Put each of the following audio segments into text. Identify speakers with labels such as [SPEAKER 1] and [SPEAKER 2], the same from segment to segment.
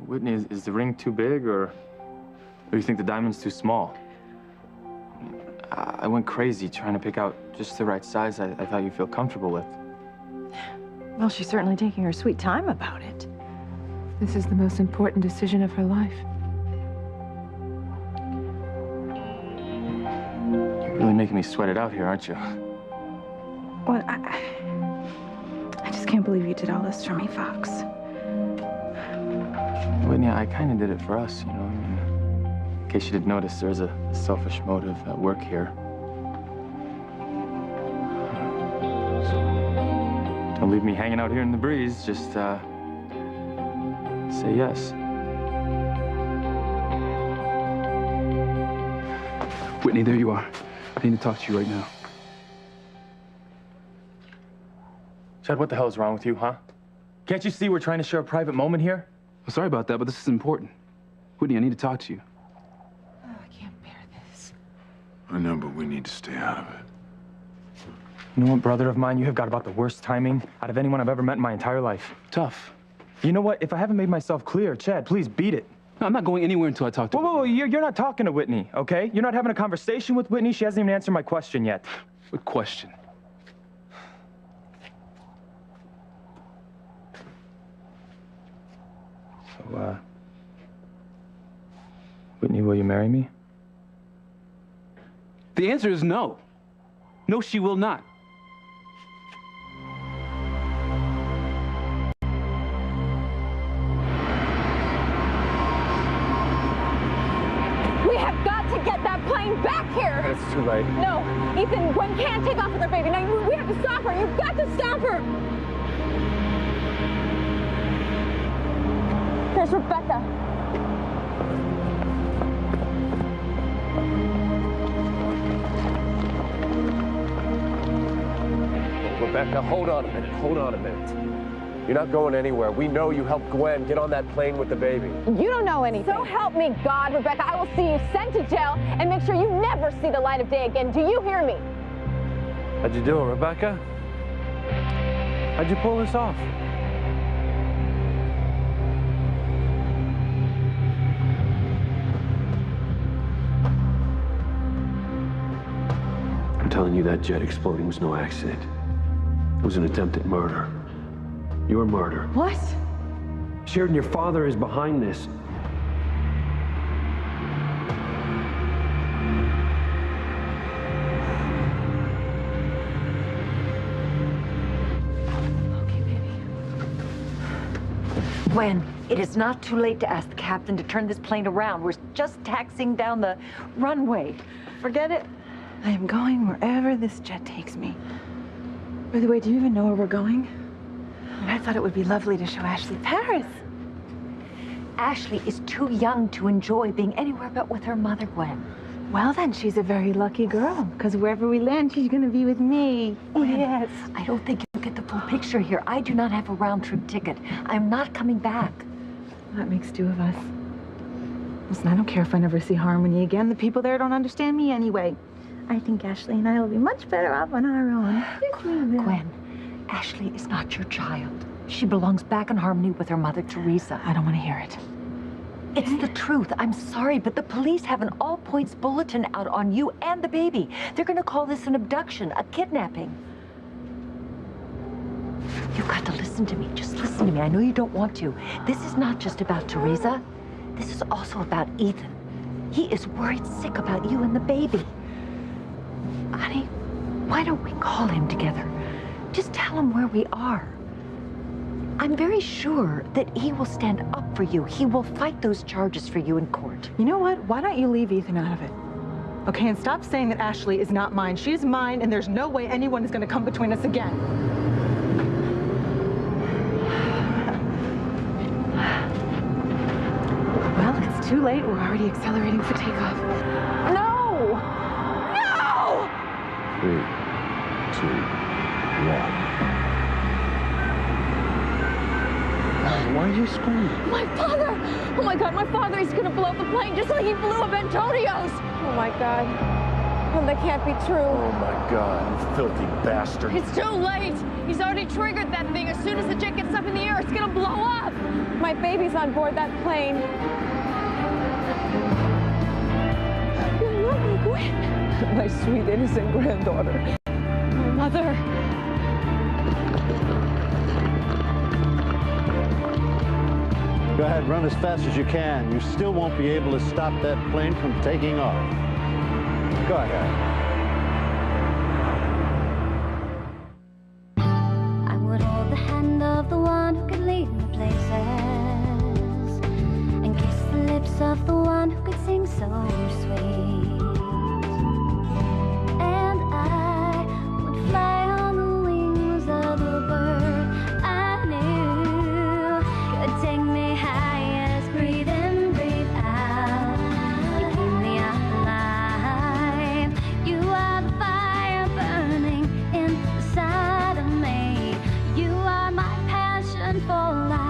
[SPEAKER 1] Whitney, is the ring too big, or do you think the diamond's too small? I went crazy trying to pick out just the right size I thought you'd feel comfortable with.
[SPEAKER 2] Well, she's certainly taking her sweet time about it.
[SPEAKER 3] This is the most important decision of her life.
[SPEAKER 1] You're really making me sweat it out here, aren't you?
[SPEAKER 2] Well, I just can't believe you did all this for me, Fox.
[SPEAKER 1] Whitney, I kind of did it for us, you know. I mean, in case you didn't notice, there's a selfish motive at work here. Don't leave me hanging out here in the breeze. Just, say yes.
[SPEAKER 4] Whitney, there you are. I need to talk to you right now.
[SPEAKER 1] Chad, what the hell is wrong with you, huh? Can't you see we're trying to share a private moment here?
[SPEAKER 4] Well, sorry about that, but this is important. Whitney, I need to talk to you.
[SPEAKER 2] Oh, I can't bear this.
[SPEAKER 5] I know, but we need to stay out of it.
[SPEAKER 1] You know what, brother of mine? You have got about the worst timing out of anyone I've ever met in my entire life.
[SPEAKER 4] Tough.
[SPEAKER 1] You know what? If I haven't made myself clear, Chad, please beat it.
[SPEAKER 4] No, I'm not going anywhere until I talk to
[SPEAKER 1] Whoa, you're not talking to Whitney, okay? You're not having a conversation with Whitney. She hasn't even answered my question yet.
[SPEAKER 4] What question?
[SPEAKER 1] So, Whitney, will you marry me?
[SPEAKER 4] The answer is no. No, she will not.
[SPEAKER 6] We have got to get that plane back here!
[SPEAKER 1] It's too late.
[SPEAKER 6] No, Ethan, Gwen can't take off with her baby. Now, we have to stop her. You've got to stop her! There's Rebecca.
[SPEAKER 7] Rebecca, hold on a minute. Hold on a minute. You're not going anywhere. We know you helped Gwen get on that plane with the baby.
[SPEAKER 6] You don't know anything. So help me God, Rebecca. I will see you sent to jail and make sure you never see the light of day again. Do you hear me?
[SPEAKER 7] How'd you do it, Rebecca? How'd you pull this off?
[SPEAKER 8] I'm telling you, that jet exploding was no accident. It was an attempted murder. Your murder.
[SPEAKER 2] What?
[SPEAKER 8] Sheridan, your father is behind this.
[SPEAKER 2] Okay, baby.
[SPEAKER 9] Gwen, it is not too late to ask the captain to turn this plane around. We're just taxiing down the runway.
[SPEAKER 2] Forget it. I am going wherever this jet takes me. By the way, do you even know where we're going? I thought it would be lovely to show Ashley Paris.
[SPEAKER 9] Ashley is too young to enjoy being anywhere but with her mother, Gwen.
[SPEAKER 2] Well, then she's a very lucky girl, because wherever we land, she's going to be with me.
[SPEAKER 9] Gwen,
[SPEAKER 2] Yes.
[SPEAKER 9] I don't think you get the full picture here. I do not have a round-trip ticket. I'm not coming back.
[SPEAKER 2] That makes two of us. Listen, I don't care if I never see Harmony again. The people there don't understand me anyway. I think Ashley and I will be much better off on our own.
[SPEAKER 9] Gwen, Ashley is not your child. She belongs back in Harmony with her mother, Teresa.
[SPEAKER 2] I don't want to hear it.
[SPEAKER 9] It's the truth. I'm sorry, but the police have an all-points bulletin out on you and the baby. They're going to call this an abduction, a kidnapping. You've got to listen to me. Just listen to me. I know you don't want to. This is not just about Teresa. This is also about Ethan. He is worried sick about you and the baby. Honey, why don't we call him together? Just tell him where we are. I'm very sure that he will stand up for you. He will fight those charges for you in court.
[SPEAKER 2] You know what? Why don't you leave Ethan out of it? Okay, and stop saying that Ashley is not mine. She's mine, and there's no way anyone is going to come between us again. Well, it's too late. We're already accelerating for takeoff.
[SPEAKER 6] No! No!
[SPEAKER 5] 3, 2, 1. Why are you screaming?
[SPEAKER 6] My father! Oh my God, my father, he's gonna blow up the plane just like he blew up Antonio's! Oh my God. him. That can't be true.
[SPEAKER 7] Oh my God, you filthy bastard.
[SPEAKER 10] It's too late. He's already triggered that thing. As soon as the jet gets up in the air, it's gonna blow up.
[SPEAKER 6] My baby's on board that plane. You love me, Gwen.
[SPEAKER 10] My sweet, innocent granddaughter. My mother.
[SPEAKER 11] Go ahead, run as fast as you can. You still won't be able to stop that plane from taking off. Go ahead.
[SPEAKER 12] I would hold the hand of the one who could lead me places and kiss the lips of the one who could sing so sweet. And I would fly on the wings of a bird I knew could take me highest. Breathe in, breathe out. You keep me alive. You are the fire burning inside of me. You are my passion for life.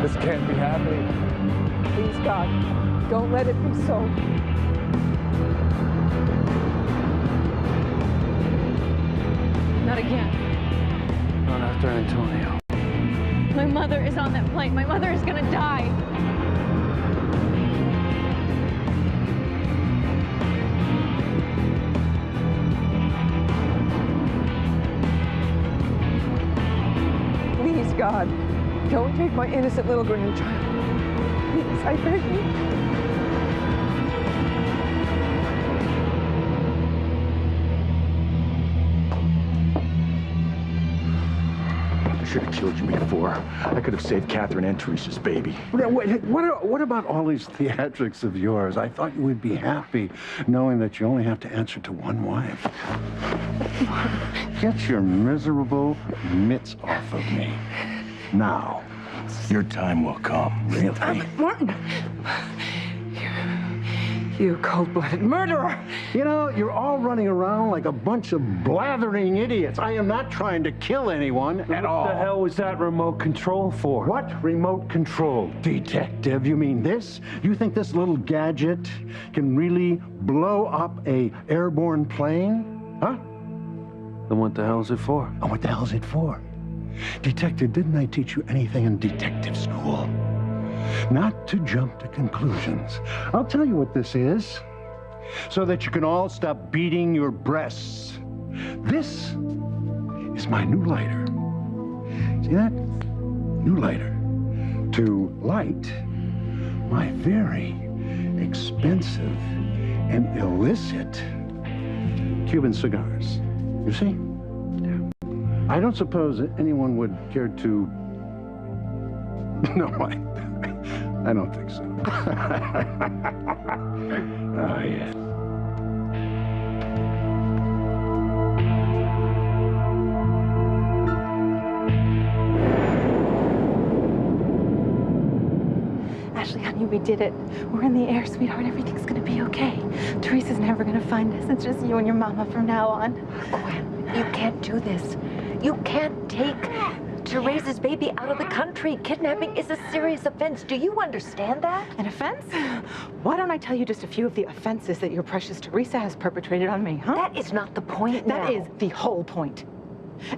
[SPEAKER 7] This can't be happening.
[SPEAKER 10] Please, God, don't let it be so. Not again.
[SPEAKER 8] Not after Antonio.
[SPEAKER 10] My mother is on that plane. My mother is gonna die. Please, God, don't take my innocent little grandchild. Please, I beg you.
[SPEAKER 5] I should have killed you before. I could have saved Catherine and Teresa's baby.
[SPEAKER 11] What about all these theatrics of yours? I thought you would be happy knowing that you only have to answer to one wife. Get your miserable mitts off of me. Now.
[SPEAKER 5] Your time will come.
[SPEAKER 11] Really?
[SPEAKER 3] Martin! You cold-blooded murderer!
[SPEAKER 11] You know, you're all running around like a bunch of blathering idiots. I am not trying to kill anyone at all.
[SPEAKER 8] What the hell was that remote control for?
[SPEAKER 11] What remote control? Detective, you mean this? You think this little gadget can really blow up a airborne plane? Huh?
[SPEAKER 8] Then what the hell is it for?
[SPEAKER 11] Oh, what the hell is it for? Detective, didn't I teach you anything in detective school? Not to jump to conclusions. I'll tell you what this is, so that you can all stop beating your breasts. This is my new lighter. See that? New lighter. To light my very expensive and illicit Cuban cigars. You see? I don't suppose that anyone would care to... No, I don't think so. Oh, yeah.
[SPEAKER 2] Ashley, honey, we did it. We're in the air, sweetheart. Everything's gonna be okay. Teresa's never gonna find us. It's just you and your mama from now on.
[SPEAKER 9] Gwen, you can't do this. You can't take Teresa's baby out of the country. Kidnapping is a serious offense. Do you understand that?
[SPEAKER 2] An offense? Why don't I tell you just a few of the offenses that your precious Teresa has perpetrated on me, huh?
[SPEAKER 9] That is not the point now.
[SPEAKER 2] That is the whole point.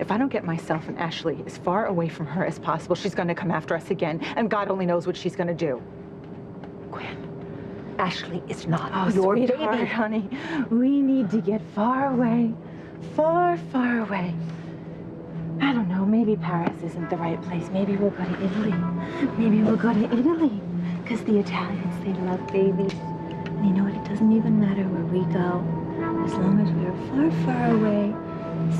[SPEAKER 2] If I don't get myself and Ashley as far away from her as possible, she's going to come after us again, and God only knows what she's going to do.
[SPEAKER 9] Gwen, Ashley is not
[SPEAKER 2] your
[SPEAKER 9] sweetheart,
[SPEAKER 2] baby, honey. We need to get far away, far, far away. I don't know, maybe Paris isn't the right place. Maybe we'll go to Italy. Maybe we'll go to Italy. Because the Italians, they love babies. And you know what? It doesn't even matter where we go. As long as we're far, far away,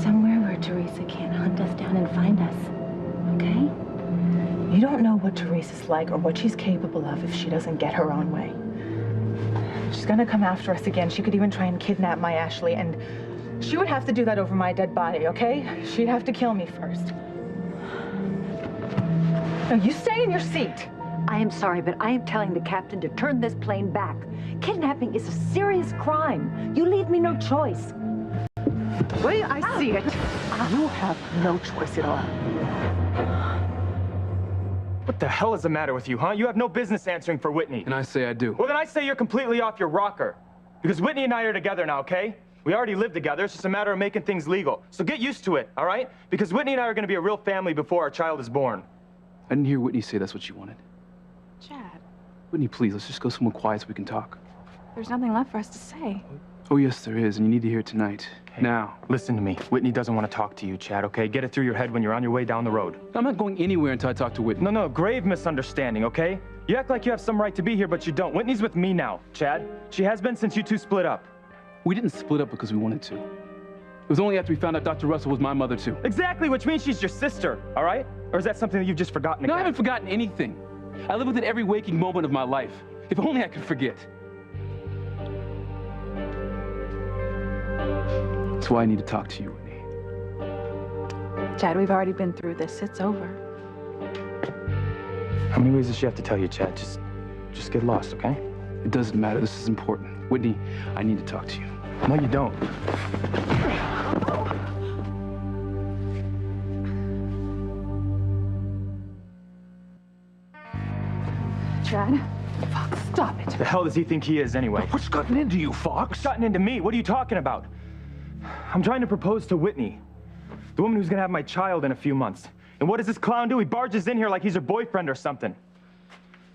[SPEAKER 2] somewhere where Teresa can't hunt us down and find us. Okay? don't know what Teresa's like or what she's capable of if she doesn't get her own way. She's gonna come after us again. She could even try and kidnap my Ashley, and she would have to do that over my dead body, okay? She'd have to kill me first. No, you stay in your seat.
[SPEAKER 9] I am sorry, but I am telling the captain to turn this plane back. Kidnapping is a serious crime. You leave me no choice.
[SPEAKER 2] The way I see it, you have no choice at all.
[SPEAKER 1] What the hell is the matter with you, huh? You have no business answering for Whitney.
[SPEAKER 4] And I say I do.
[SPEAKER 1] Well, then I say you're completely off your rocker. Because Whitney and I are together now, okay? We already live together. It's just a matter of making things legal. So get used to it, all right? Because Whitney and I are going to be a real family before our child is born.
[SPEAKER 4] I didn't hear Whitney say that's what she wanted.
[SPEAKER 10] Chad,
[SPEAKER 4] Whitney, please, let's just go somewhere quiet so we can talk.
[SPEAKER 10] there's nothing left for us to say.
[SPEAKER 4] Oh, yes, there is, and you need to hear it tonight.
[SPEAKER 1] Hey,
[SPEAKER 4] now.
[SPEAKER 1] Listen to me. Whitney doesn't want to talk to you, Chad, okay? Get it through your head when you're on your way down the road.
[SPEAKER 4] I'm not going anywhere until I talk to Whitney.
[SPEAKER 1] No, grave misunderstanding, okay? You act like you have some right to be here, but you don't. Whitney's with me now, Chad. She has been since you two split up.
[SPEAKER 4] We didn't split up because we wanted to. It was only after we found out Dr. Russell was my mother, too.
[SPEAKER 1] Exactly, which means she's your sister, all right? Or is that something that you've just forgotten again?
[SPEAKER 4] No, I haven't forgotten anything. I live with it every waking moment of my life. If only I could forget. That's why I need to talk to you, Whitney.
[SPEAKER 10] Chad, we've already been through this. It's over.
[SPEAKER 1] How many ways does she have to tell you, Chad? Just get lost, okay?
[SPEAKER 4] It doesn't matter. This is important. Whitney, I need to talk to you.
[SPEAKER 1] No, you don't.
[SPEAKER 10] Chad?
[SPEAKER 2] Fox, stop it.
[SPEAKER 1] The hell does he think he is, anyway?
[SPEAKER 11] What's gotten into you, Fox?
[SPEAKER 1] What's gotten into me? What are you talking about? I'm trying to propose to Whitney, the woman who's gonna have my child in a few months. And what does this clown do? He barges in here like he's her boyfriend or something.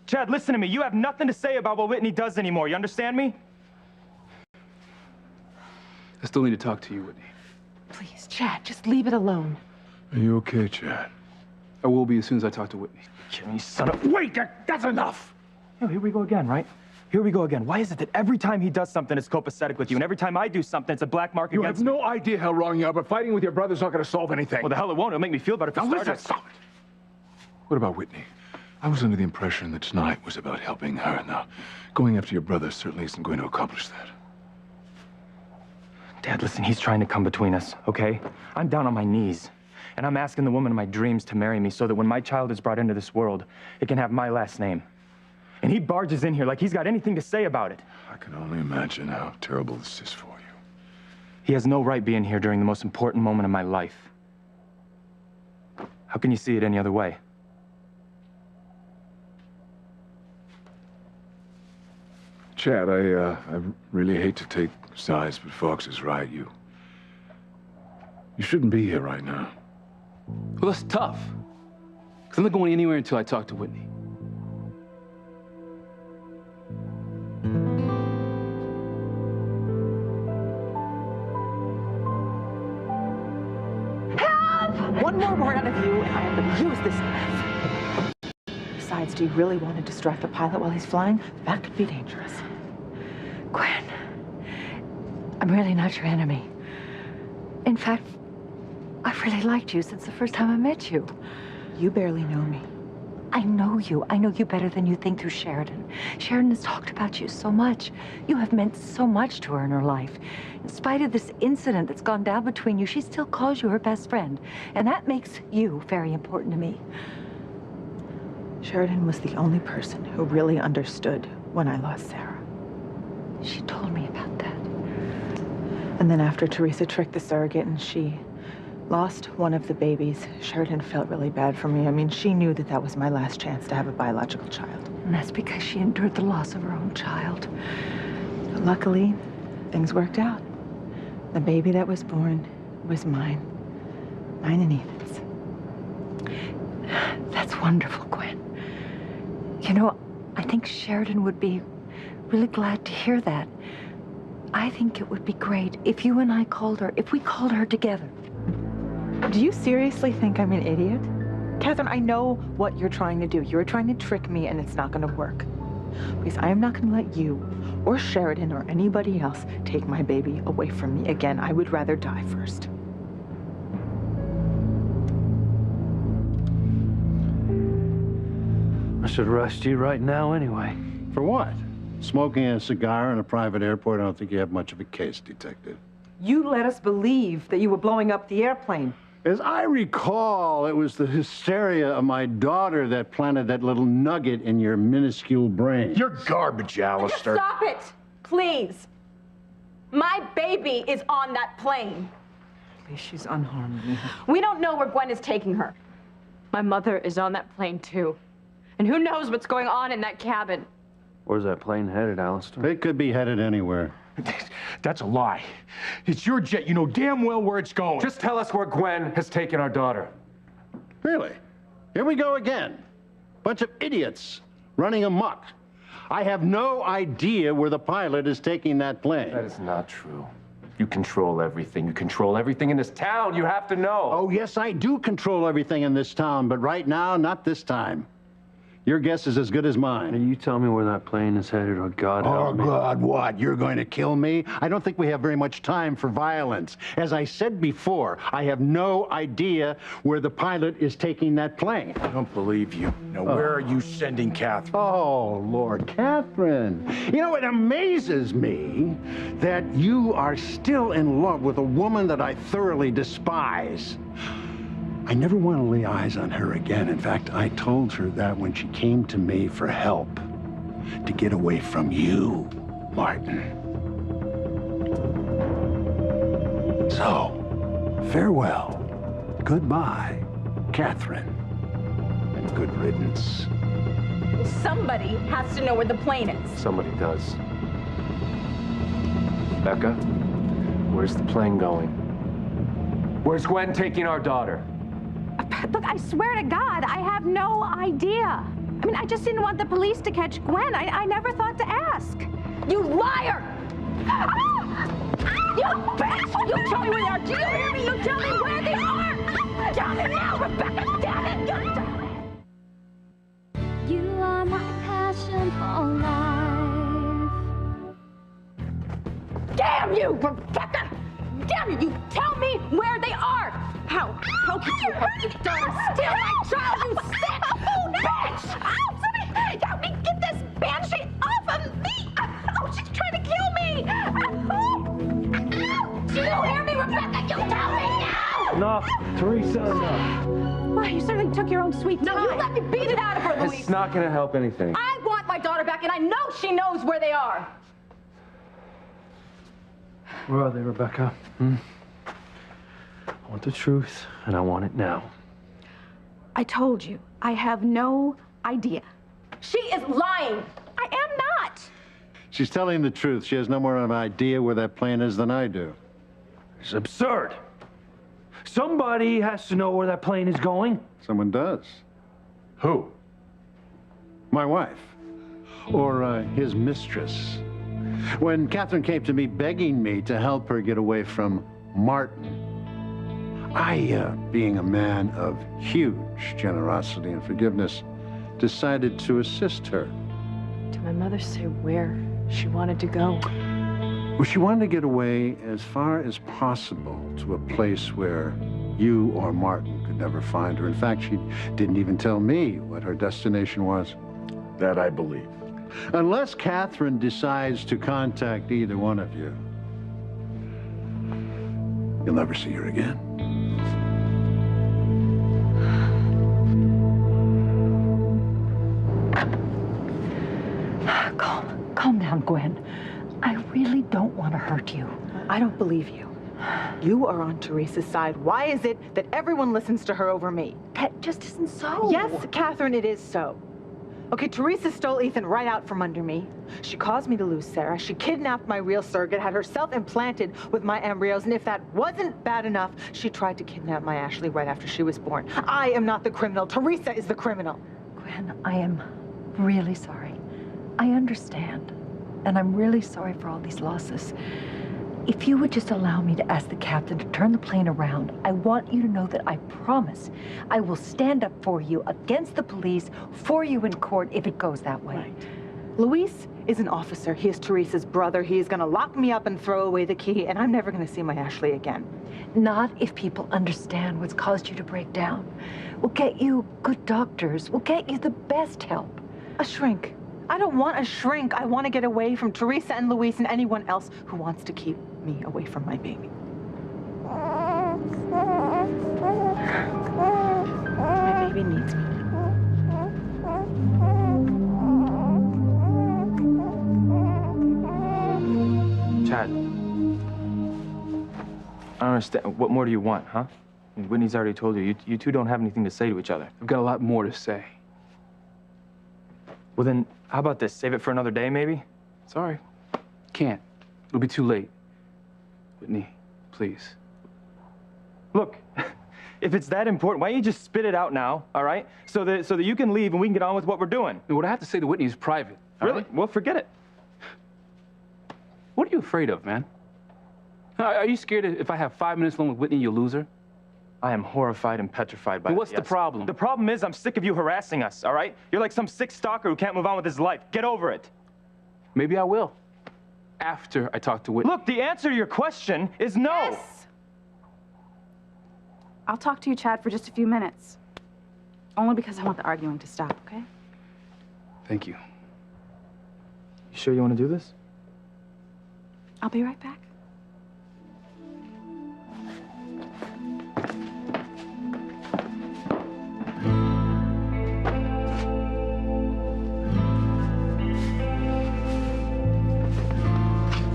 [SPEAKER 1] Chad, listen to me. You have nothing to say about what Whitney does anymore. You understand me?
[SPEAKER 4] I still need to talk to you, Whitney.
[SPEAKER 2] Please, Chad, just leave it alone.
[SPEAKER 5] Are you okay, Chad?
[SPEAKER 4] I will be as soon as I talk to Whitney.
[SPEAKER 1] Kidding me, son of... Wait, that's enough! Oh, here we go again, right? Here we go again. Why is it that every time he does something, it's copacetic with you, and every time I do something, it's a black mark against me?
[SPEAKER 5] You have no idea how wrong you are, but fighting with your brother's not going to solve anything.
[SPEAKER 1] Well, the hell it won't. It'll make me feel better if
[SPEAKER 5] Now
[SPEAKER 1] you
[SPEAKER 5] listen,
[SPEAKER 1] started.
[SPEAKER 5] stop it. What about Whitney? I was under the impression that tonight was about helping her. Now, going after your brother certainly isn't going to accomplish that.
[SPEAKER 1] Dad, listen, he's trying to come between us, okay? I'm down on my knees, and I'm asking the woman of my dreams to marry me so that when my child is brought into this world, it can have my last name. And he barges in here like he's got anything to say about it.
[SPEAKER 5] I can only imagine how terrible this is for you.
[SPEAKER 1] He has no right being here during the most important moment of my life. How can you see it any other way?
[SPEAKER 5] Chad, I really hate to take sides, but Fox is right. You shouldn't be here right now.
[SPEAKER 4] Well, that's tough. Because I'm not going anywhere until I talk to Whitney.
[SPEAKER 2] One more word out of you, and I am going to use this knife. Besides, do you really want to distract the pilot while he's flying? That could be dangerous.
[SPEAKER 9] Gwen, I'm really not your enemy. In fact, I've really liked you since the first time I met you.
[SPEAKER 2] You barely know me.
[SPEAKER 9] I know you. I know you better than you think through Sheridan. Sheridan has talked about you so much. You have meant so much to her in her life. In spite of this incident that's gone down between you, she still calls you her best friend. And that makes you very important to me.
[SPEAKER 2] Sheridan was the only person who really understood when I lost Sarah.
[SPEAKER 9] She told me about that.
[SPEAKER 2] And then after Teresa tricked the surrogate and she lost one of the babies, Sheridan felt really bad for me. I mean, she knew that that was my last chance to have a biological child.
[SPEAKER 9] And that's because she endured the loss of her own child.
[SPEAKER 2] But luckily, things worked out. The baby that was born was mine. Mine and Ethan's.
[SPEAKER 9] That's wonderful, Gwen. You know, I think Sheridan would be really glad to hear that. I think it would be great if you and I called her, if we called her together.
[SPEAKER 2] Do you seriously think I'm an idiot? Catherine, I know what you're trying to do. You're trying to trick me, and it's not going to work. Because I am not going to let you or Sheridan or anybody else take my baby away from me again. I would rather die first.
[SPEAKER 8] should arrest you right now anyway.
[SPEAKER 11] For what? Smoking a cigar in a private airport? I don't think you have much of a case, Detective.
[SPEAKER 3] You let us believe that you were blowing up the airplane.
[SPEAKER 11] As I recall, it was the hysteria of my daughter that planted that little nugget in your minuscule brain.
[SPEAKER 13] You're garbage, Alistair.
[SPEAKER 6] Stop it, please. My baby is on that plane.
[SPEAKER 3] At least she's unharmed, Mija.
[SPEAKER 6] We don't know where Gwen is taking her. My mother is on that plane, too. And who knows what's going on in that cabin?
[SPEAKER 8] Where's that plane headed, Alistair?
[SPEAKER 11] It could be headed anywhere.
[SPEAKER 13] That's a lie. It's your jet. You know damn well where it's going.
[SPEAKER 7] Just tell us where Gwen has taken our daughter.
[SPEAKER 11] Really? Here we go again. Bunch of idiots running amok. I have no idea where the pilot is taking that plane.
[SPEAKER 7] That is not true. You control everything. You control everything in this town. You have to know.
[SPEAKER 11] Oh, yes, I do control everything in this town, but right now, not this time. Your guess is as good as mine.
[SPEAKER 8] You tell me where that plane is headed, or God help me.
[SPEAKER 11] Oh, God, what? You're going to kill me? I don't think we have very much time for violence. As I said before, I have no idea where the pilot is taking that plane.
[SPEAKER 13] I don't believe you. Now, where are you sending Catherine?
[SPEAKER 11] Oh, Lord, Catherine. You know, it amazes me that you are still in love with a woman that I thoroughly despise. I never want to lay eyes on her again. In fact, I told her that when she came to me for help, to get away from you, Martin. So, farewell, goodbye, Catherine, and good riddance.
[SPEAKER 6] Somebody has to know where the plane is.
[SPEAKER 7] Somebody does. Becca, where's the plane going? Where's Gwen taking our daughter?
[SPEAKER 6] Look, I swear to God, I have no idea. I mean, I just didn't want the police to catch Gwen. I never thought to ask. You liar! You bastard! You tell me where they are. Do you hear me? You tell me where they are! Tell me now, Rebecca! Damn it! You tell me!
[SPEAKER 12] You are my passion for life.
[SPEAKER 6] Damn you, Rebecca! Damn you! You tell me where they are! How could you help your daughter steal my child, you sick bitch! Ow! Somebody help me get this banshee off of me! Oh, she's trying to kill me! Ow! Do you hear me, Rebecca? You tell me now!
[SPEAKER 8] Enough, Teresa, enough.
[SPEAKER 6] Why, you certainly took your own sweet time. No, you let me beat it out of her, Louise!
[SPEAKER 7] It's not gonna help anything.
[SPEAKER 6] I want my daughter back, and I know she knows where they are!
[SPEAKER 8] Where are they, Rebecca? I want the truth, and I want it now.
[SPEAKER 6] I told you, I have no idea. She is lying. I am not.
[SPEAKER 11] She's telling the truth. She has no more of an idea where that plane is than I do.
[SPEAKER 8] It's absurd. Somebody has to know where that plane is going.
[SPEAKER 11] Someone does.
[SPEAKER 7] Who?
[SPEAKER 11] My wife. Or his mistress. When Catherine came to me begging me to help her get away from Martin, I, being a man of huge generosity and forgiveness, decided to assist her.
[SPEAKER 2] Did my mother say where she wanted to go?
[SPEAKER 11] Well, she wanted to get away as far as possible to a place where you or Martin could never find her. In fact, she didn't even tell me what her destination was.
[SPEAKER 13] That I believe.
[SPEAKER 11] Unless Catherine decides to contact either one of you, you'll never see her again.
[SPEAKER 9] Calm down, Gwen. I really don't want to hurt you.
[SPEAKER 2] I don't believe you. You are on Teresa's side. Why is it that everyone listens to her over me?
[SPEAKER 9] That just isn't so.
[SPEAKER 2] Yes, Catherine, it is so. Okay, Teresa stole Ethan right out from under me. She caused me to lose Sarah. She kidnapped my real surrogate, had herself implanted with my embryos, and if that wasn't bad enough, she tried to kidnap my Ashley right after she was born. I am not the criminal. Teresa is the criminal.
[SPEAKER 9] Gwen, I am really sorry. I understand. And I'm really sorry for all these losses. If you would just allow me to ask the captain to turn the plane around, I want you to know that I promise I will stand up for you against the police, for you in court, if it goes that way.
[SPEAKER 2] Right. Luis
[SPEAKER 3] is an officer. He is Teresa's brother. He is going to lock me up and throw away the key, and I'm never going to see my Ashley again.
[SPEAKER 9] Not if people understand what's caused you to break down. We'll get you good doctors. We'll get you the best help.
[SPEAKER 3] A shrink. I don't want a shrink. I want to get away from Teresa and Luis and anyone else who wants to keep me away from my baby. My baby needs me.
[SPEAKER 1] Chad, I don't understand. What more do you want, huh? I mean, Whitney's already told you. You two don't have anything to say to each other.
[SPEAKER 4] I've got a lot more to say.
[SPEAKER 1] Well, then, how about this? Save it for another day, maybe?
[SPEAKER 4] Sorry. Can't. It'll be too late. Whitney, please.
[SPEAKER 1] Look, if it's that important, why don't you just spit it out now, all right? So that you can leave and we can get on with what we're doing.
[SPEAKER 4] And what I have to say to Whitney is private.
[SPEAKER 1] Really?
[SPEAKER 4] Right?
[SPEAKER 1] Well, forget it.
[SPEAKER 4] What are you afraid of, man? Are you scared that if I have 5 minutes alone with Whitney, you'll lose her?
[SPEAKER 1] I am horrified and petrified by
[SPEAKER 4] But
[SPEAKER 1] that,
[SPEAKER 4] what's the problem?
[SPEAKER 1] The problem is I'm sick of you harassing us, all right? You're like some sick stalker who can't move on with his life. Get over it.
[SPEAKER 4] Maybe I will. After I talk to Whitney.
[SPEAKER 1] Look, the answer to your question is no.
[SPEAKER 6] Yes. I'll talk to you, Chad, for just a few minutes. Only because I want the arguing to stop, okay?
[SPEAKER 4] Thank you.
[SPEAKER 1] You sure you want to do this?
[SPEAKER 6] I'll be right back.
[SPEAKER 1] I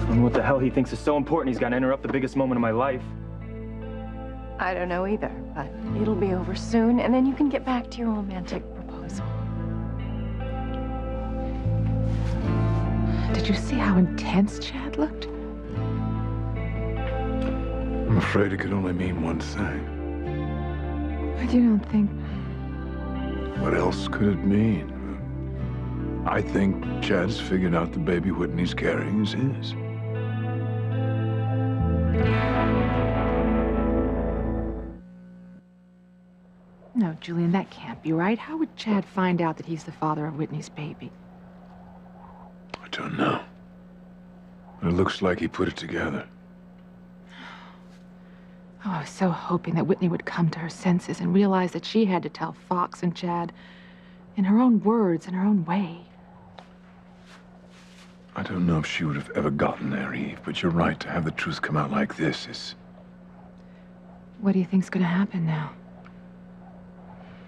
[SPEAKER 1] don't know what the hell he thinks is so important. He's got to interrupt the biggest moment of my life.
[SPEAKER 9] I don't know either, but it'll be over soon, and then you can get back to your romantic proposal.
[SPEAKER 2] Did you see how intense Chad looked?
[SPEAKER 5] I'm afraid it could only mean one thing.
[SPEAKER 2] But you don't think...
[SPEAKER 5] What else could it mean? I think Chad's figured out the baby Whitney's carrying is his.
[SPEAKER 2] No, Julian, that can't be right. How would Chad find out that he's the father of Whitney's baby?
[SPEAKER 5] I don't know. But it looks like he put it together.
[SPEAKER 2] Oh, I was so hoping that Whitney would come to her senses and realize that she had to tell Fox and Chad in her own words, in her own way.
[SPEAKER 5] I don't know if she would have ever gotten there, Eve, but you're right. To have the truth come out like this is...
[SPEAKER 2] What do you think's gonna happen now?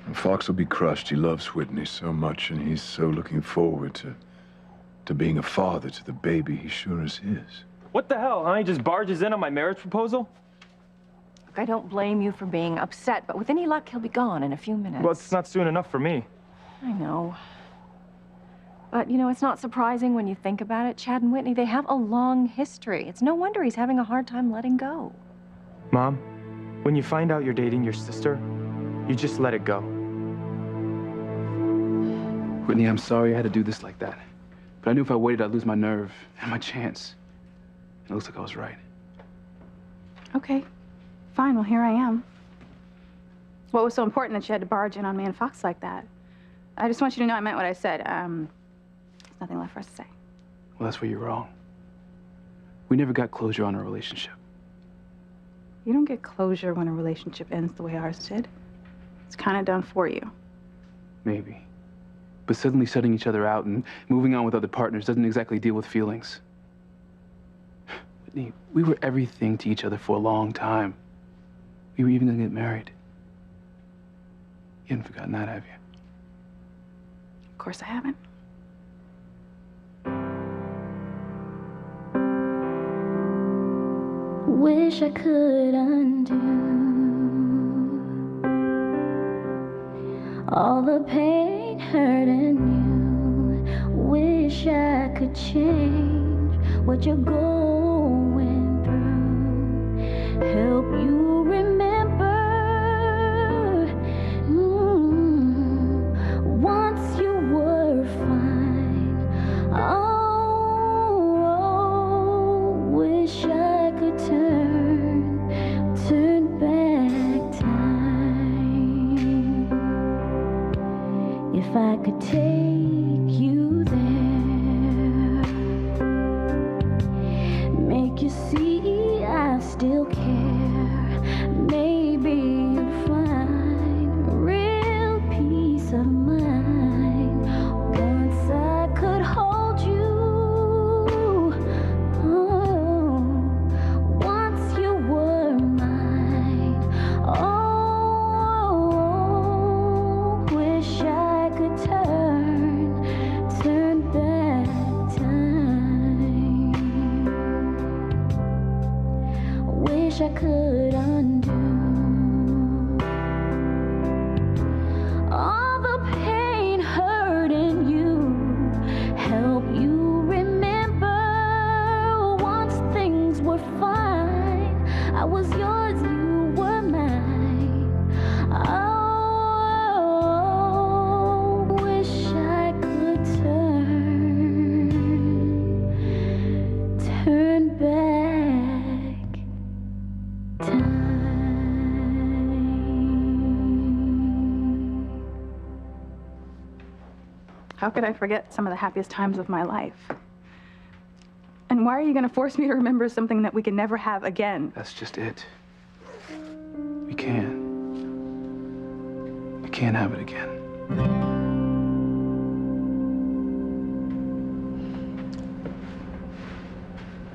[SPEAKER 5] And Fox will be crushed. He loves Whitney so much, and he's so looking forward to being a father to the baby he sure is his.
[SPEAKER 1] What the hell, huh? He just barges in on my marriage proposal?
[SPEAKER 9] Look, I don't blame you for being upset, but with any luck, he'll be gone in a few minutes.
[SPEAKER 1] Well, it's not soon enough for me.
[SPEAKER 9] I know. But, you know, it's not surprising when you think about it. Chad and Whitney, they have a long history. It's no wonder he's having a hard time letting go.
[SPEAKER 1] Mom, when you find out you're dating your sister, you just let it go.
[SPEAKER 4] Whitney, I'm sorry I had to do this like that. But I knew if I waited, I'd lose my nerve and my chance. And it looks like I was right.
[SPEAKER 6] Okay. Fine, well, here I am. What was so important that you had to barge in on me and Fox like that? I just want you to know I meant what I said. There's nothing left for us to say.
[SPEAKER 4] Well, that's where you're wrong. We never got closure on our relationship.
[SPEAKER 6] You don't get closure when a relationship ends the way ours did. It's kind of done for you.
[SPEAKER 4] Maybe. But suddenly shutting each other out and moving on with other partners doesn't exactly deal with feelings. Whitney, we were everything to each other for a long time. We were even gonna get married. You haven't forgotten that, have you?
[SPEAKER 6] Of course I haven't.
[SPEAKER 12] Wish I could undo all the pain, hurt, and you. Wish I could change what you're going through. Help you remember. Once you were fine. Oh, wish I could turn back time. If I could take you there. maybe you'd find real peace of mind once I could hold you. Oh, once you were mine. Oh, wish I could turn back time. Wish I could undo all the pain, hurting you, help you remember once things were fine. I was yours, you were mine. Oh, wish I could turn back time.
[SPEAKER 14] How could I forget some of the happiest times of my life? And why are you going to force me to remember something that we can never have again?
[SPEAKER 4] That's just it. We can't. We can't have it again.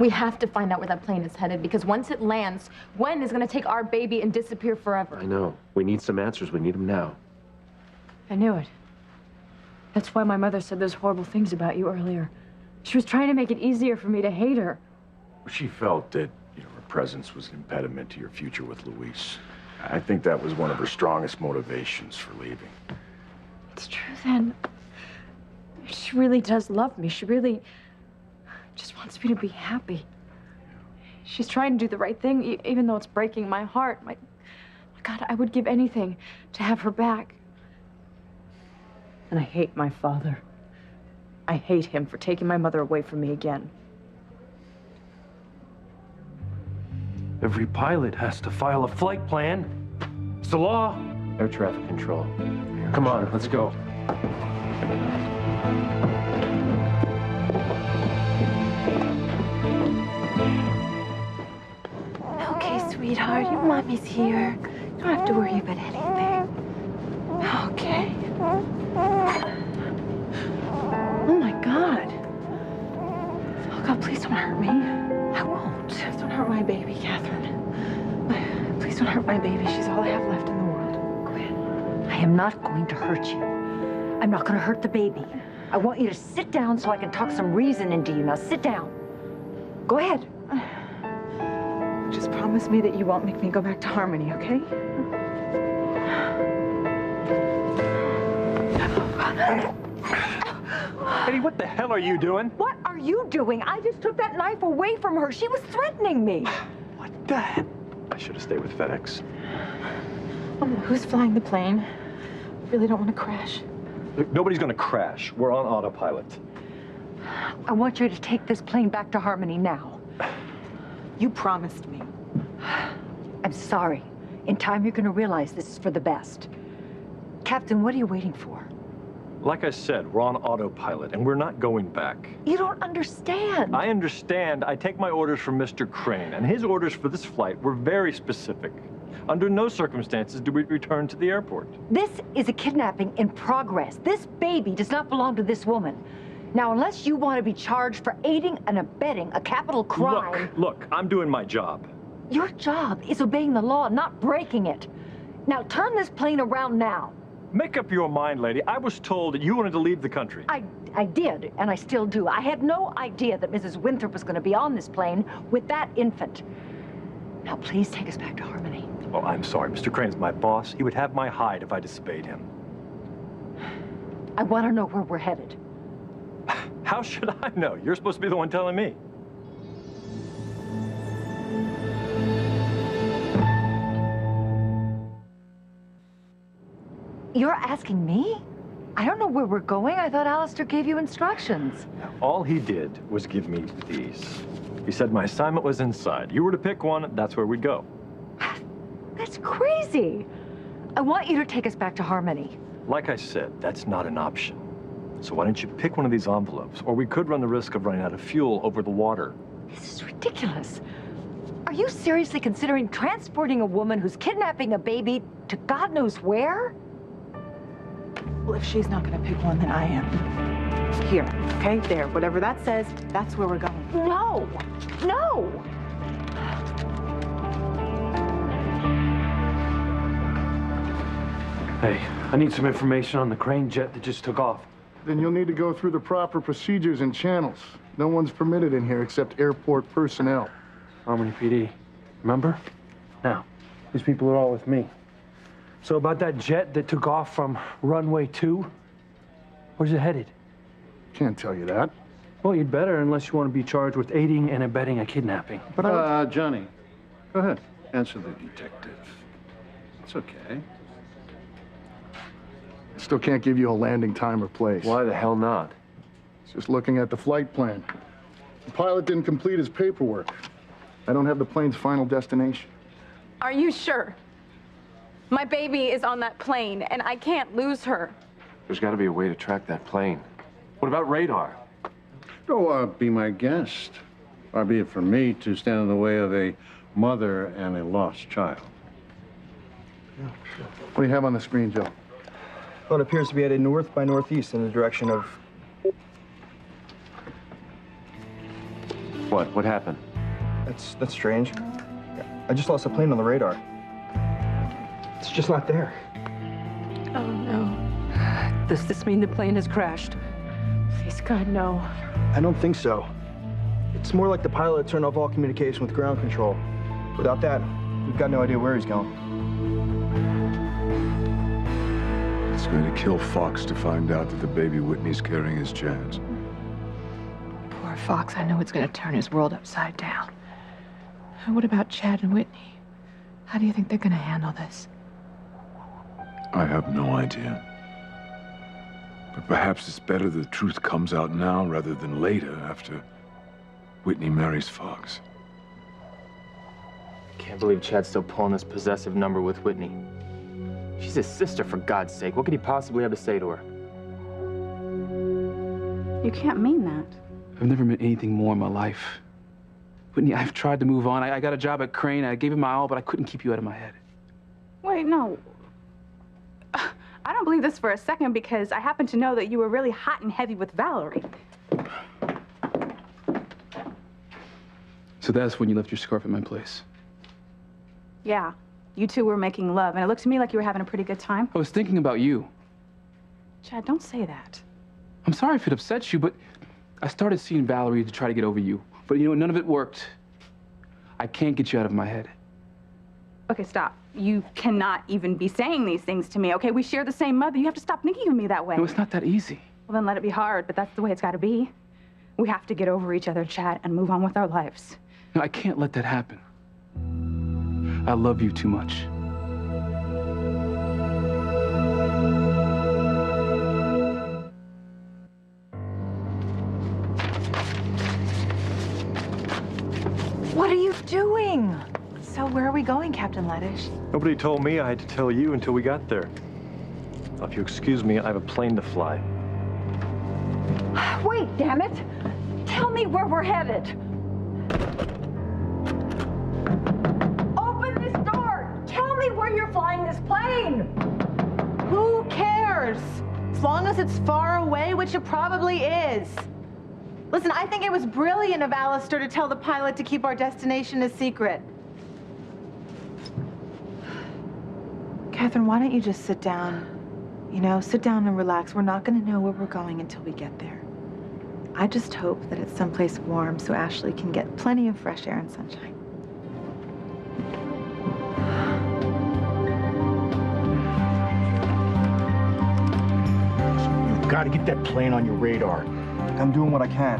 [SPEAKER 6] We have to find out where that plane is headed, because once it lands, Gwen is going to take our baby and disappear forever.
[SPEAKER 7] I know. We need some answers. We need them now.
[SPEAKER 9] I knew it. That's why my mother said those horrible things about you earlier. She was trying to make it easier for me to hate her.
[SPEAKER 13] She felt that, her presence was an impediment to your future with Luis. I think that was one of her strongest motivations for leaving.
[SPEAKER 9] It's true then. She really does love me. She really just wants me to be happy. She's trying to do the right thing, even though it's breaking my heart. My God, I would give anything to have her back. And I hate my father. I hate him for taking my mother away from me again.
[SPEAKER 13] Every pilot has to file a flight plan. It's the law.
[SPEAKER 7] Air traffic control. Come on, let's go.
[SPEAKER 2] Okay, sweetheart, your mommy's here. You don't have to worry about anything. Okay. Oh my God. Oh God, please don't hurt me. I won't. Please don't hurt my baby, Catherine. Please don't hurt my baby. She's all I have left in the world.
[SPEAKER 9] Gwen, I am not going to hurt you. I'm not going to hurt the baby. I want you to sit down so I can talk some reason into you. Now sit down. Go ahead.
[SPEAKER 3] Just promise me that you won't make me go back to Harmony, okay?
[SPEAKER 1] Eddie, what the hell are you doing?
[SPEAKER 9] What are you doing? I just took that knife away from her. She was threatening me.
[SPEAKER 1] What the heck? I should have stayed with FedEx.
[SPEAKER 3] Oh, who's flying the plane? I really don't want to crash.
[SPEAKER 1] Look, nobody's gonna crash. We're on autopilot.
[SPEAKER 9] I want you to take this plane back to Harmony now.
[SPEAKER 3] You promised me.
[SPEAKER 9] I'm sorry. In time, you're going to realize this is for the best. Captain, what are you waiting for?
[SPEAKER 15] Like I said, we're on autopilot, and we're not going back.
[SPEAKER 9] You don't understand.
[SPEAKER 15] I understand. I take my orders from Mr. Crane, and his orders for this flight were very specific. Under no circumstances do we return to the airport.
[SPEAKER 9] This is a kidnapping in progress. This baby does not belong to this woman. Now, unless you want to be charged for aiding and abetting a capital crime...
[SPEAKER 15] Look, I'm doing my job.
[SPEAKER 9] Your job is obeying the law, not breaking it. Now, turn this plane around now.
[SPEAKER 15] Make up your mind, lady. I was told that you wanted to leave the country.
[SPEAKER 9] I did, and I still do. I had no idea that Mrs. Winthrop was going to be on this plane with that infant. Now, please take us back to Harmony.
[SPEAKER 15] Oh, I'm sorry. Mr. Crane's my boss. He would have my hide if I disobeyed him.
[SPEAKER 9] I want to know where we're headed.
[SPEAKER 15] How should I know? You're supposed to be the one telling me.
[SPEAKER 9] You're asking me? I don't know where we're going. I thought Alistair gave you instructions.
[SPEAKER 15] All he did was give me these. He said my assignment was inside. You were to pick one, that's where we'd go.
[SPEAKER 9] That's crazy. I want you to take us back to Harmony.
[SPEAKER 15] Like I said, that's not an option. So why don't you pick one of these envelopes? Or we could run the risk of running out of fuel over the water.
[SPEAKER 9] This is ridiculous. Are you seriously considering transporting a woman who's kidnapping a baby to God knows where?
[SPEAKER 3] Well, if she's not gonna pick one, then I am. Here, okay? There. Whatever that says, that's where we're going.
[SPEAKER 9] No! No!
[SPEAKER 8] Hey, I need some information on the Crane jet that just took off.
[SPEAKER 16] Then you'll need to go through the proper procedures and channels. No one's permitted in here except airport personnel.
[SPEAKER 8] Harmony PD. Remember? Now, these people are all with me. So about that jet that took off from runway 2, where's it headed?
[SPEAKER 16] Can't tell you that.
[SPEAKER 8] Well, you'd better, unless you want to be charged with aiding and abetting a kidnapping.
[SPEAKER 11] But, Johnny, go ahead. Answer the detective. It's okay.
[SPEAKER 16] Still can't give you a landing time or place.
[SPEAKER 7] Why the hell not?
[SPEAKER 16] It's just looking at the flight plan. The pilot didn't complete his paperwork. I don't have the plane's final destination.
[SPEAKER 14] Are you sure? My baby is on that plane, and I can't lose her.
[SPEAKER 7] There's got to be a way to track that plane. What about radar?
[SPEAKER 11] Go, be my guest. Far be it from me to stand in the way of a mother and a lost child.
[SPEAKER 16] What do you have on the screen, Joe?
[SPEAKER 17] Well, it appears to be headed north by northeast in the direction of...
[SPEAKER 7] What? What happened?
[SPEAKER 17] That's strange. I just lost a plane on the radar. It's just not there.
[SPEAKER 9] Oh, no. Does this mean the plane has crashed? Please, God, no.
[SPEAKER 17] I don't think so. It's more like the pilot turned off all communication with ground control. Without that, we've got no idea where he's going.
[SPEAKER 5] It's going to kill Fox to find out that the baby Whitney's carrying is Chad's.
[SPEAKER 3] Poor Fox. I know it's gonna turn his world upside down. And what about Chad and Whitney? How do you think they're gonna handle this?
[SPEAKER 5] I have no idea. But perhaps it's better the truth comes out now rather than later after Whitney marries Fox.
[SPEAKER 1] Can't believe Chad's still pulling this possessive number with Whitney. She's his sister, for God's sake. What could he possibly have to say to her?
[SPEAKER 14] You can't mean that.
[SPEAKER 4] I've never meant anything more in my life. Whitney, I've tried to move on. I got a job at Crane. I gave it my all, but I couldn't keep you out of my head.
[SPEAKER 14] Wait, no. I don't believe this for a second because I happen to know that you were really hot and heavy with Valerie.
[SPEAKER 4] So that's when you left your scarf at my place.
[SPEAKER 14] Yeah, you two were making love, and it looked to me like you were having a pretty good time.
[SPEAKER 4] I was thinking about you.
[SPEAKER 14] Chad, don't say that.
[SPEAKER 4] I'm sorry if it upsets you, but I started seeing Valerie to try to get over you. But you know, none of it worked. I can't get you out of my head.
[SPEAKER 14] Okay, stop. You cannot even be saying these things to me, okay? We share the same mother. You have to stop thinking of me that way.
[SPEAKER 4] No, it's not that easy.
[SPEAKER 14] Well, then let it be hard, but that's the way it's got to be. We have to get over each other, Chad, and move on with our lives.
[SPEAKER 4] No, I can't let that happen. I love you too much.
[SPEAKER 9] What are you doing?
[SPEAKER 3] So where are we going, Captain Laddish?
[SPEAKER 15] Nobody told me I had to tell you until we got there. Now, if you excuse me, I have a plane to fly.
[SPEAKER 9] Wait, damn it! Tell me where we're headed. Open this door! Tell me where you're flying this plane!
[SPEAKER 3] Who cares? As long as it's far away, which it probably is. Listen, I think it was brilliant of Alistair to tell the pilot to keep our destination a secret. Catherine, why don't you just sit down? You know, sit down and relax. We're not going to know where we're going until we get there. I just hope that it's someplace warm so Ashley can get plenty of fresh air and sunshine.
[SPEAKER 17] You've got to get that plane on your radar. I'm doing what I can.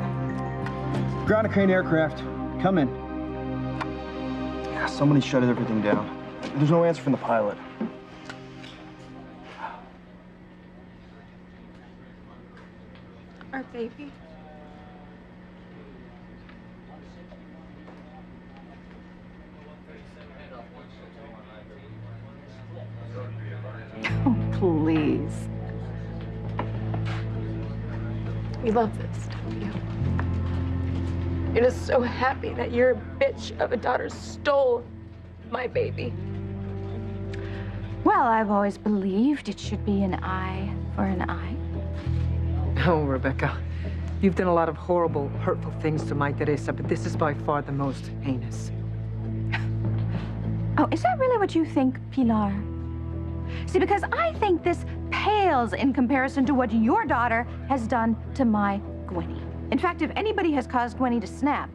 [SPEAKER 17] Ground a Crane aircraft. Come in. Yeah, somebody shut everything down. There's no answer from the pilot.
[SPEAKER 14] Our baby.
[SPEAKER 3] Oh, please. We love this, don't you?
[SPEAKER 10] You're just so happy that your bitch of a daughter stole my baby.
[SPEAKER 2] Well, I've always believed it should be an eye for an eye.
[SPEAKER 18] Oh, Rebecca, you've done a lot of horrible, hurtful things to my Teresa, but this is by far the most heinous.
[SPEAKER 2] Oh, is that really what you think, Pilar? See, because I think this pales in comparison to what your daughter has done to my Gwenny. In fact, if anybody has caused Gwenny to snap,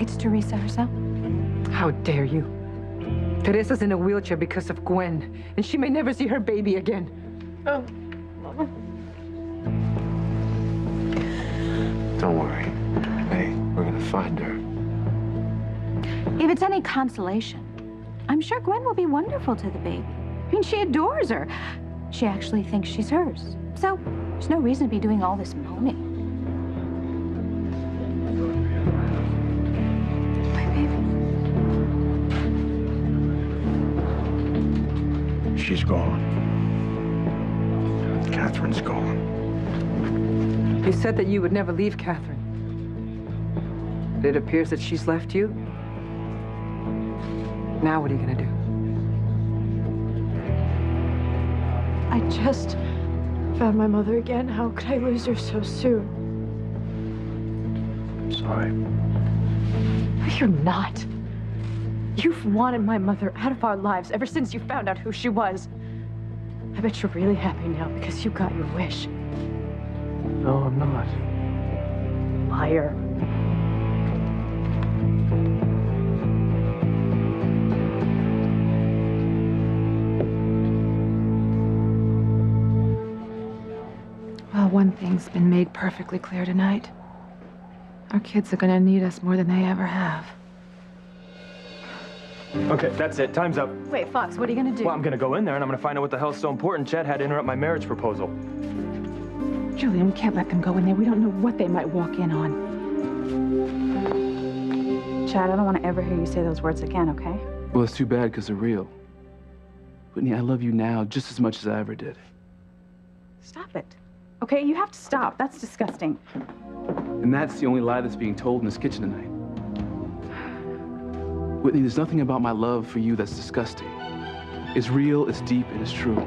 [SPEAKER 2] it's Teresa herself.
[SPEAKER 18] How dare you? Teresa's in a wheelchair because of Gwen, and she may never see her baby again.
[SPEAKER 10] Oh, Mama.
[SPEAKER 7] Don't worry. Hey, we're gonna find her.
[SPEAKER 2] If it's any consolation, I'm sure Gwen will be wonderful to the baby. I mean, she adores her. She actually thinks she's hers. So there's no reason to be doing all this moaning. My baby.
[SPEAKER 16] She's gone. Catherine's gone.
[SPEAKER 18] You said that you would never leave Catherine. But it appears that she's left you. Now what are you gonna do?
[SPEAKER 10] I just found my mother again. How could I lose her so soon?
[SPEAKER 16] I'm sorry.
[SPEAKER 10] No, you're not. You've wanted my mother out of our lives ever since you found out who she was. I bet you're really happy now because you got your wish.
[SPEAKER 8] No, I'm not.
[SPEAKER 10] Liar.
[SPEAKER 3] Well, one thing's been made perfectly clear tonight. Our kids are gonna need us more than they ever have.
[SPEAKER 1] Okay, that's it. Time's up.
[SPEAKER 2] Wait, Fox, what are you gonna do?
[SPEAKER 1] Well, I'm gonna go in there and I'm gonna find out what the hell's so important Chad had to interrupt my marriage proposal.
[SPEAKER 2] Julian, we can't let them go in there. We don't know what they might walk in on.
[SPEAKER 14] Chad, I don't want to ever hear you say those words again, okay?
[SPEAKER 4] Well, it's too bad because they're real. Whitney, I love you now just as much as I ever did.
[SPEAKER 14] Stop it. Okay, you have to stop. That's disgusting.
[SPEAKER 4] And that's the only lie that's being told in this kitchen tonight. Whitney, there's nothing about my love for you that's disgusting. It's real, it's deep, and it's true.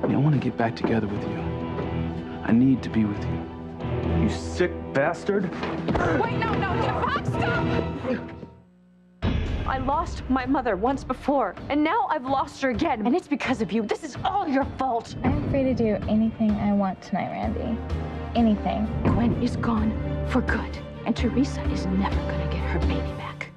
[SPEAKER 4] I mean, I want to get back together with you. I need to be with you.
[SPEAKER 1] You sick bastard.
[SPEAKER 10] Wait, no, Fox, stop! I lost my mother once before, and now I've lost her again. And it's because of you. This is all your fault.
[SPEAKER 12] I'm free to do anything I want tonight, Randy. Anything.
[SPEAKER 10] Gwen is gone for good, and Teresa is never gonna get her baby back.